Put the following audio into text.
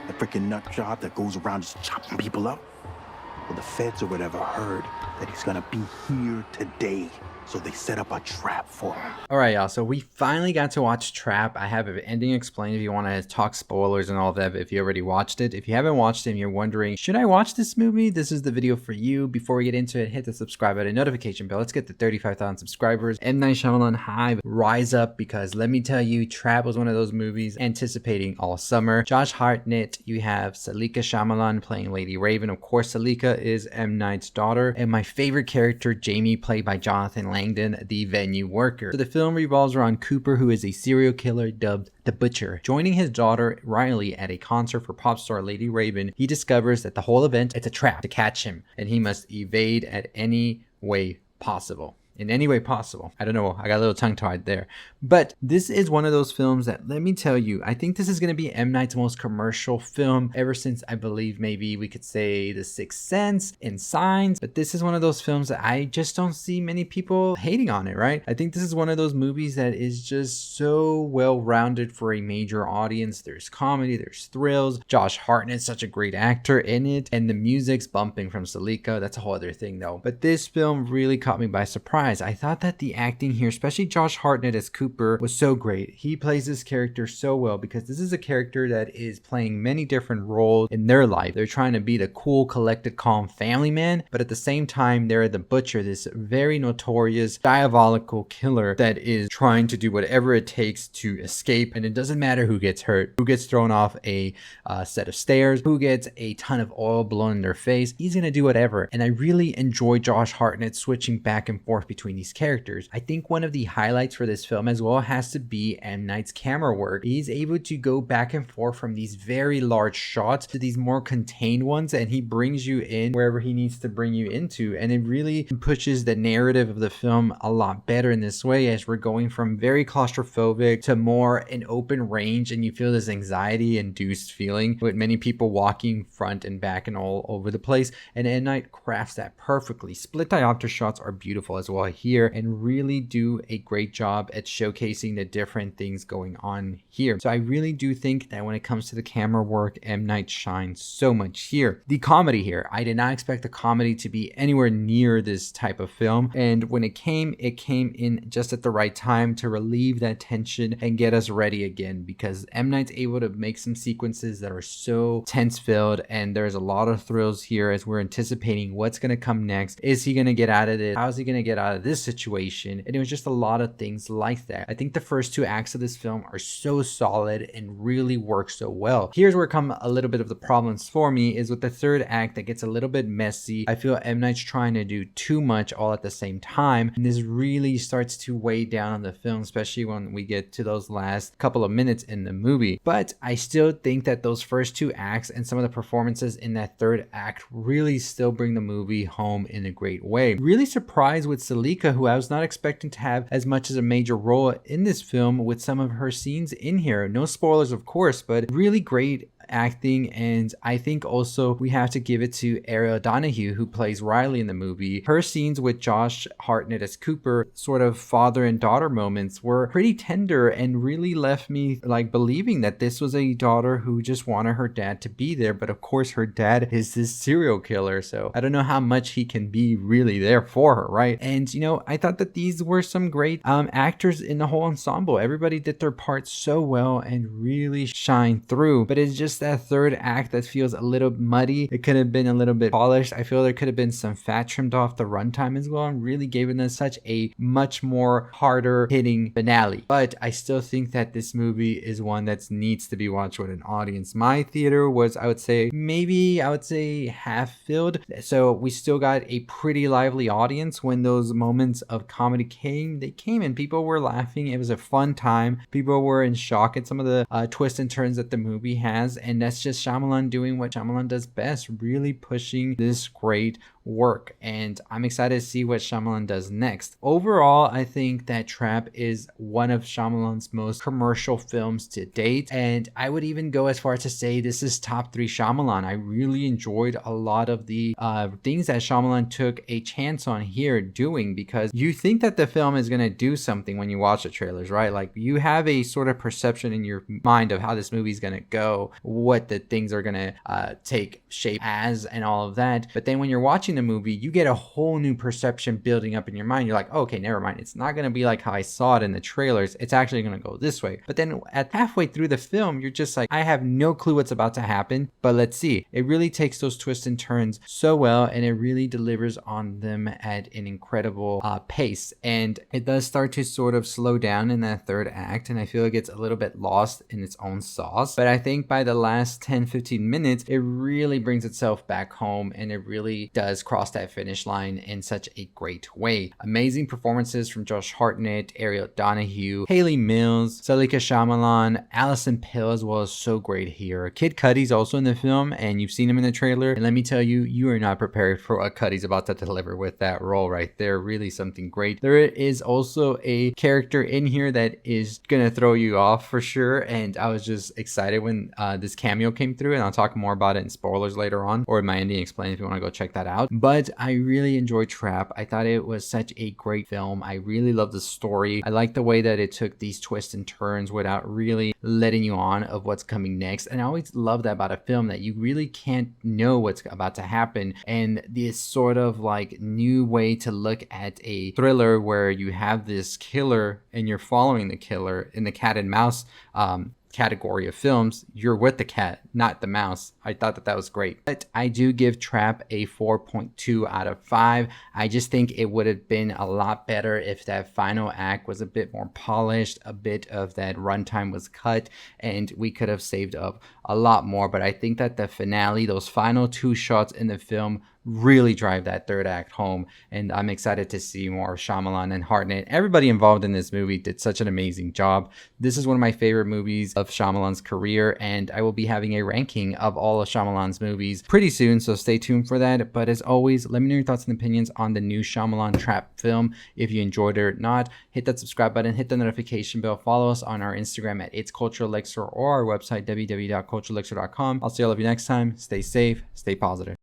The freaking nut job that goes around just chopping people up. Well, the feds or whatever heard that he's gonna be here today. So they set up a trap for him. All right, y'all. So we finally got to watch Trap. I have an ending explained if you want to talk spoilers and all that, if you already watched it. If you haven't watched it and you're wondering, should I watch this movie? This is the video for you. Before we get into it, hit the subscribe button, notification bell. Let's get to 35,000 subscribers. M. Night Shyamalan Hive, rise up, because let me tell you, Trap was one of those movies anticipating all summer. Josh Hartnett, you have Saleka Shyamalan playing Lady Raven. Of course, Saleka is M. Night's daughter. And my favorite character, Jamie, played by Jonathan Langdon, the venue worker. So the film revolves around Cooper, who is a serial killer dubbed the Butcher. Joining his daughter Riley at a concert for pop star Lady Raven, he discovers that the whole event is a trap to catch him, and he must evade at any way possible. In any way possible. I don't know, I got a little tongue-tied there. But this is one of those films that, let me tell you, I think this is going to be M. Night's most commercial film ever since, I believe, maybe we could say The Sixth Sense and Signs. But this is one of those films that I just don't see many people hating on it, right? I think this is one of those movies that is just so well-rounded for a major audience. There's comedy, there's thrills. Josh Hartnett, such a great actor in it. And the music's bumping from Saleka. That's a whole other thing, though. But this film really caught me by surprise. I thought that the acting here, especially Josh Hartnett as Cooper, was so great. He plays this character so well because this is a character that is playing many different roles in their life. They're trying to be the cool, collected, calm family man, but at the same time, they're the Butcher, this very notorious, diabolical killer that is trying to do whatever it takes to escape. And it doesn't matter who gets hurt, who gets thrown off a set of stairs, who gets a ton of oil blown in their face. He's gonna do whatever. And I really enjoy Josh Hartnett switching back and forth between these characters. I think one of the highlights for this film as well has to be M. Night's camera work. He's able to go back and forth from these very large shots to these more contained ones, and he brings you in wherever he needs to bring you into, and it really pushes the narrative of the film a lot better in this way, as we're going from very claustrophobic to more an open range, and you feel this anxiety induced feeling with many people walking front and back and all over the place, and M. Night crafts that perfectly. Split diopter shots are beautiful as well here, and really do a great job at showcasing the different things going on here. So I really do think that when it comes to the camera work, M. Night shines so much here. The comedy here, I did not expect the comedy to be anywhere near this type of film, and when it came in just at the right time to relieve that tension and get us ready again, because M. Night's able to make some sequences that are so tense filled, and there's a lot of thrills here as we're anticipating what's going to come next. Is he going to get out of this? How is he going to get out of this situation? And it was just a lot of things like that. I think the first two acts of this film are so solid and really work so well. Here's where come a little bit of the problems for me, is with the third act that gets a little bit messy. I feel M. Night's trying to do too much all at the same time, and this really starts to weigh down on the film, especially when we get to those last couple of minutes in the movie. But I still think that those first two acts and some of the performances in that third act really still bring the movie home in a great way. Really surprised with Saleka, who I was not expecting to have as much as a major role in this film, with some of her scenes in here. No spoilers, of course, but really great acting. And I think also we have to give it to Ariel Donoghue, who plays Riley in the movie. Her scenes with Josh Hartnett as Cooper, sort of father and daughter moments, were pretty tender and really left me like believing that this was a daughter who just wanted her dad to be there. But of course her dad is this serial killer, so I don't know how much he can be really there for her, right? And you know, I thought that these were some great actors in the whole ensemble. Everybody did their part so well and really shine through. But it's just that third act that feels a little muddy. It could have been a little bit polished. I feel there could have been some fat trimmed off the runtime as well, and really giving us such a much more harder hitting finale. But I still think that this movie is one that needs to be watched with an audience. My theater was, I would say half filled, so we still got a pretty lively audience when those moments of comedy came. They came and people were laughing. It was a fun time. People were in shock at some of the twists and turns that the movie has, and that's just Shyamalan doing what Shyamalan does best, really pushing this great work. And I'm excited to see what Shyamalan does next. Overall, I think that Trap is one of Shyamalan's most commercial films to date, and I would even go as far as to say this is top 3 Shyamalan. I really enjoyed a lot of the things that Shyamalan took a chance on here doing, because you think that the film is going to do something when you watch the trailers, right? Like, you have a sort of perception in your mind of how this movie is going to go what the things are gonna take shape as and all of that. But then when you're watching the movie, you get a whole new perception building up in your mind. You're like, okay, never mind. It's not gonna be like how I saw it in the trailers. It's actually gonna go this way. But then at halfway through the film, you're just like, I have no clue what's about to happen, but let's see. It really takes those twists and turns so well, and it really delivers on them at an incredible pace. And it does start to sort of slow down in that third act, and I feel like it's a little bit lost in its own sauce. But I think by the last 10-15 minutes, it really brings itself back home, and it really does cross that finish line in such a great way. Amazing performances from Josh Hartnett, Ariel Donoghue, Hayley Mills, Saleka Shyamalan, Allison as well is so great here. Kid Cudi's also in the film, and you've seen him in the trailer, and let me tell you, you are not prepared for what Cudi's about to deliver with that role right there. Really something great. There is also a character in here that is gonna throw you off for sure, and I was just excited when this cameo came through, and I'll talk more about it in spoilers later on, or in my ending explain if you want to go check that out. But I really enjoyed Trap. I thought it was such a great film. I really love the story. I like the way that it took these twists and turns without really letting you on of what's coming next. And I always love that about a film, that you really can't know what's about to happen. And this sort of like new way to look at a thriller where you have this killer and you're following the killer in the cat and mouse category of films. You're with the cat, not the mouse. I thought that was great. But I do give Trap a 4.2 out of 5. I just think it would have been a lot better if that final act was a bit more polished, a bit of that runtime was cut, and we could have saved up a lot more. But I think that the finale, those final 2 shots in the film, really drive that third act home, and I'm excited to see more of Shyamalan and Hartnett. Everybody involved in this movie did such an amazing job. This is one of my favorite movies of Shyamalan's career, and I will be having a ranking of all of Shyamalan's movies pretty soon, so stay tuned for that. But as always, let me know your thoughts and opinions on the new Shyamalan Trap film. If you enjoyed it or not, hit that subscribe button, hit the notification bell, follow us on our Instagram at It's Cultural Elixir or our website www.culturalelixir.com. I'll see all of you next time. Stay safe, stay positive.